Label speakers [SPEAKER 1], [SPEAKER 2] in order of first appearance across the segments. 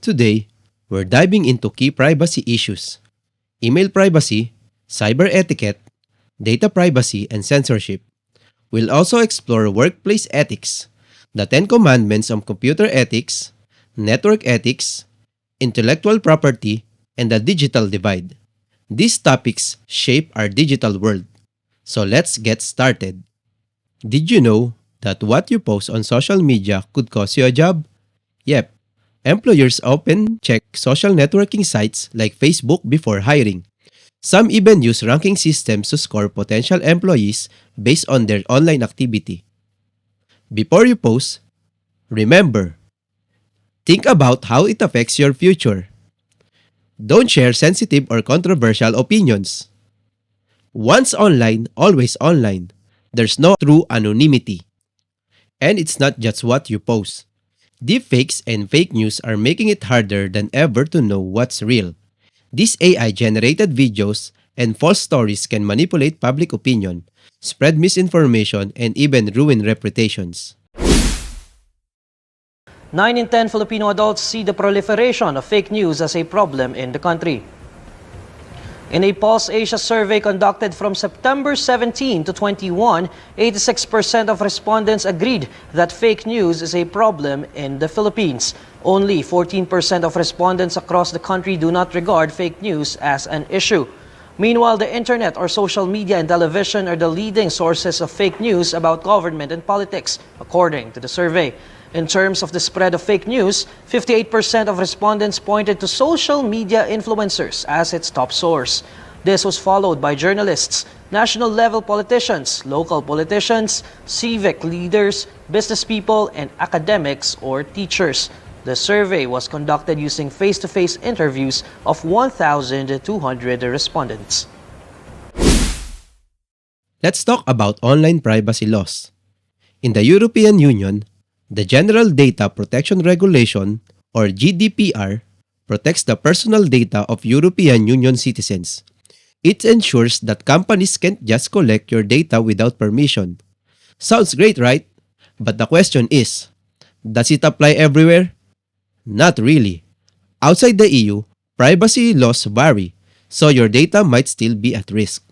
[SPEAKER 1] Today, we're diving into key privacy issues: email privacy, cyber etiquette, data privacy, and censorship. We'll also explore workplace ethics, the 10 commandments of computer ethics, network ethics, intellectual property, and the digital divide. These topics shape our digital world. So let's get started. Did you know that what you post on social media could cost you a job? Yep. Employers often check social networking sites like Facebook before hiring. Some even use ranking systems to score potential employees based on their online activity. Before you post, remember, think about how it affects your future. Don't share sensitive or controversial opinions. Once online, always online. There's no true anonymity. And it's not just what you post. Deepfakes and fake news are making it harder than ever to know what's real. These AI-generated videos and false stories can manipulate public opinion, spread misinformation, and even ruin reputations.
[SPEAKER 2] 9 in 10 Filipino adults see the proliferation of fake news as a problem in the country. In a Pulse Asia survey conducted from September 17 to 21, 86% of respondents agreed that fake news is a problem in the Philippines. Only 14% of respondents across the country do not regard fake news as an issue. Meanwhile, the internet or social media and television are the leading sources of fake news about government and politics, according to the survey. In terms of the spread of fake news, 58% of respondents pointed to social media influencers as its top source. This was followed by journalists, national-level politicians, local politicians, civic leaders, business people, and academics or teachers. The survey was conducted using face-to-face interviews of 1,200 respondents.
[SPEAKER 1] Let's talk about online privacy laws. In the European Union, the General Data Protection Regulation, or GDPR, protects the personal data of European Union citizens. It ensures that companies can't just collect your data without permission. Sounds great, right? But the question is, does it apply everywhere? Not really. Outside the EU, privacy laws vary, so your data might still be at risk.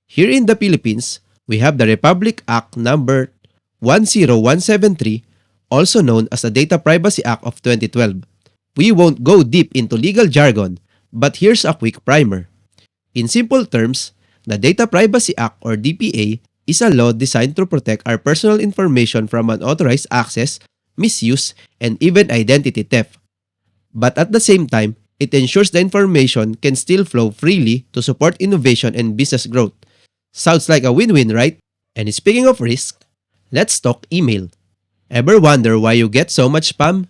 [SPEAKER 1] Here in the Philippines, we have the Republic Act number 10173, also known as the Data Privacy Act of 2012. We won't go deep into legal jargon, but here's a quick primer. In simple terms, the Data Privacy Act or DPA is a law designed to protect our personal information from unauthorized access, misuse, and even identity theft. But at the same time, it ensures the information can still flow freely to support innovation and business growth. Sounds like a win-win, right? And speaking of risk, let's talk email. Ever wonder why you get so much spam?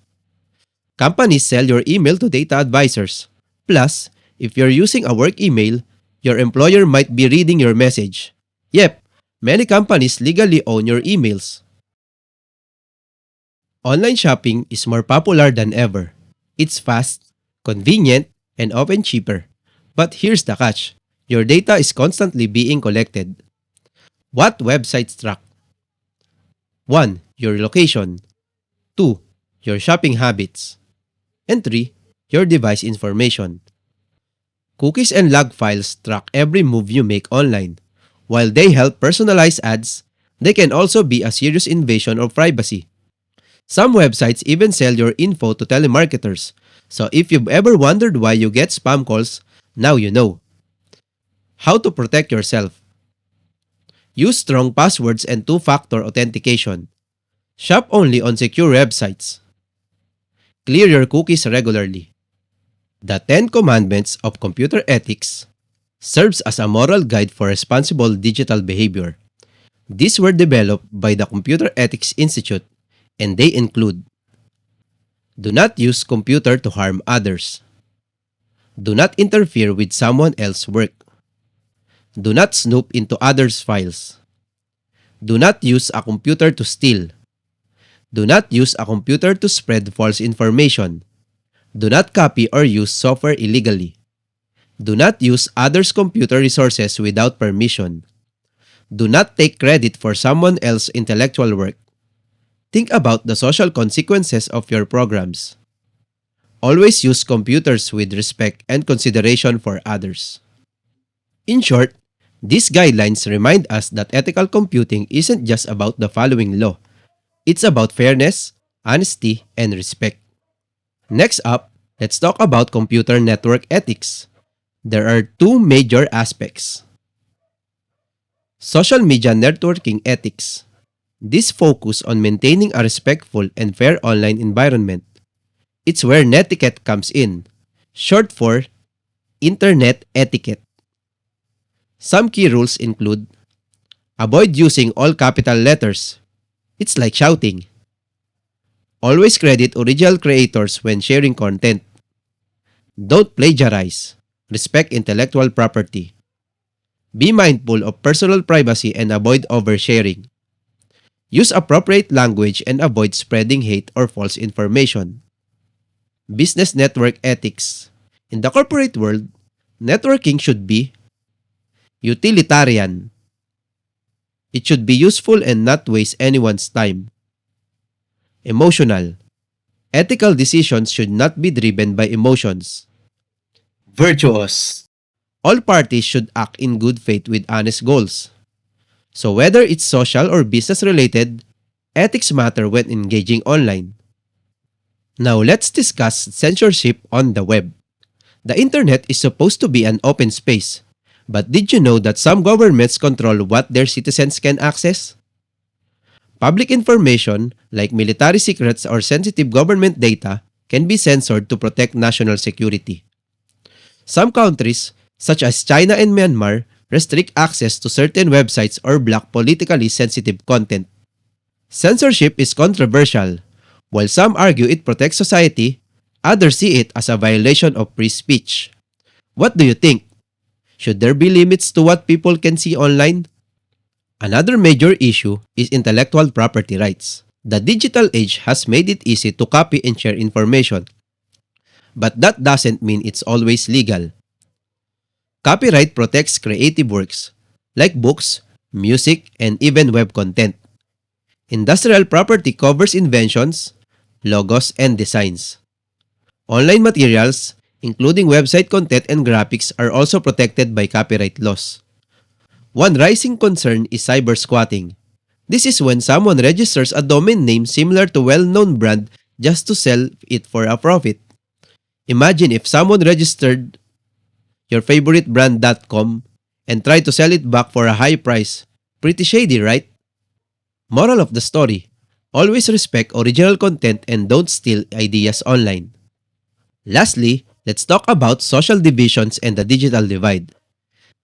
[SPEAKER 1] Companies sell your email to data advisors. Plus, if you're using a work email, your employer might be reading your message. Yep, many companies legally own your emails. Online shopping is more popular than ever. It's fast, convenient, and often cheaper. But here's the catch. Your data is constantly being collected. What websites track? 1. Your location. 2. Your shopping habits. And 3. Your device information. Cookies and log files track every move you make online. While they help personalize ads, they can also be a serious invasion of privacy. Some websites even sell your info to telemarketers, so if you've ever wondered why you get spam calls, now you know. How to protect yourself. Use strong passwords and two-factor authentication. Shop only on secure websites. Clear your cookies regularly. The 10 Commandments of Computer Ethics serves as a moral guide for responsible digital behavior. These were developed by the Computer Ethics Institute, and they include: do not use computer to harm others. Do not interfere with someone else's work. Do not snoop into others' files. Do not use a computer to steal. Do not use a computer to spread false information. Do not copy or use software illegally. Do not use others' computer resources without permission. Do not take credit for someone else's intellectual work. Think about the social consequences of your programs. Always use computers with respect and consideration for others. In short, these guidelines remind us that ethical computing isn't just about the following law. It's about fairness, honesty, and respect. Next up, let's talk about computer network ethics. There are two major aspects. Social media networking ethics. This focus on maintaining a respectful and fair online environment. It's where netiquette comes in, short for internet etiquette. Some key rules include: avoid using all capital letters. It's like shouting. Always credit original creators when sharing content. Don't plagiarize. Respect intellectual property. Be mindful of personal privacy and avoid oversharing. Use appropriate language and avoid spreading hate or false information. Business network ethics. In the corporate world, networking should be utilitarian. It should be useful and not waste anyone's time. Emotional. Ethical decisions should not be driven by emotions.
[SPEAKER 3] Virtuous.
[SPEAKER 1] All parties should act in good faith with honest goals. So whether it's social or business related, ethics matter when engaging online. Now let's discuss censorship on the web. The internet is supposed to be an open space. But did you know that some governments control what their citizens can access? Public information, like military secrets or sensitive government data, can be censored to protect national security. Some countries, such as China and Myanmar, restrict access to certain websites or block politically sensitive content. Censorship is controversial. While some argue it protects society, others see it as a violation of free speech. What do you think? Should there be limits to what people can see online? Another major issue is intellectual property rights. The digital age has made it easy to copy and share information. But that doesn't mean it's always legal. Copyright protects creative works, like books, music, and even web content. Industrial property covers inventions, logos, and designs. Online materials, including website content and graphics, are also protected by copyright laws. One rising concern is cyber squatting. This is when someone registers a domain name similar to a well-known brand just to sell it for a profit. Imagine if someone registered yourfavoritebrand.com and tried to sell it back for a high price. Pretty shady, right? Moral of the story: always respect original content and don't steal ideas online. Lastly, let's talk about social divisions and the digital divide.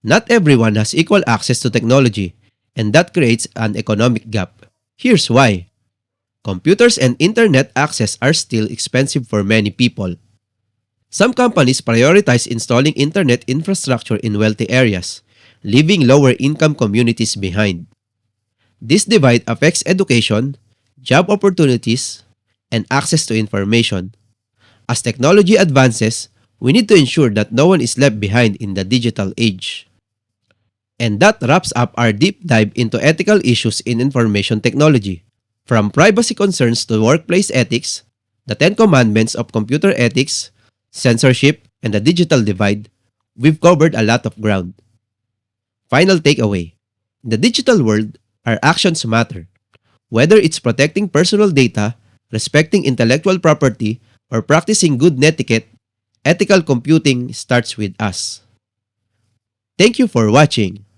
[SPEAKER 1] Not everyone has equal access to technology, and that creates an economic gap. Here's why. Computers and internet access are still expensive for many people. Some companies prioritize installing internet infrastructure in wealthy areas, leaving lower-income communities behind. This divide affects education, job opportunities, and access to information. As technology advances, we need to ensure that no one is left behind in the digital age. And that wraps up our deep dive into ethical issues in information technology. From privacy concerns to workplace ethics, the 10 commandments of computer ethics, censorship, and the digital divide, we've covered a lot of ground. Final takeaway: in the digital world, our actions matter. Whether it's protecting personal data, respecting intellectual property, or practicing good netiquette, ethical computing starts with us. Thank you for watching.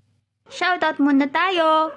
[SPEAKER 4] Shoutout muna tayo!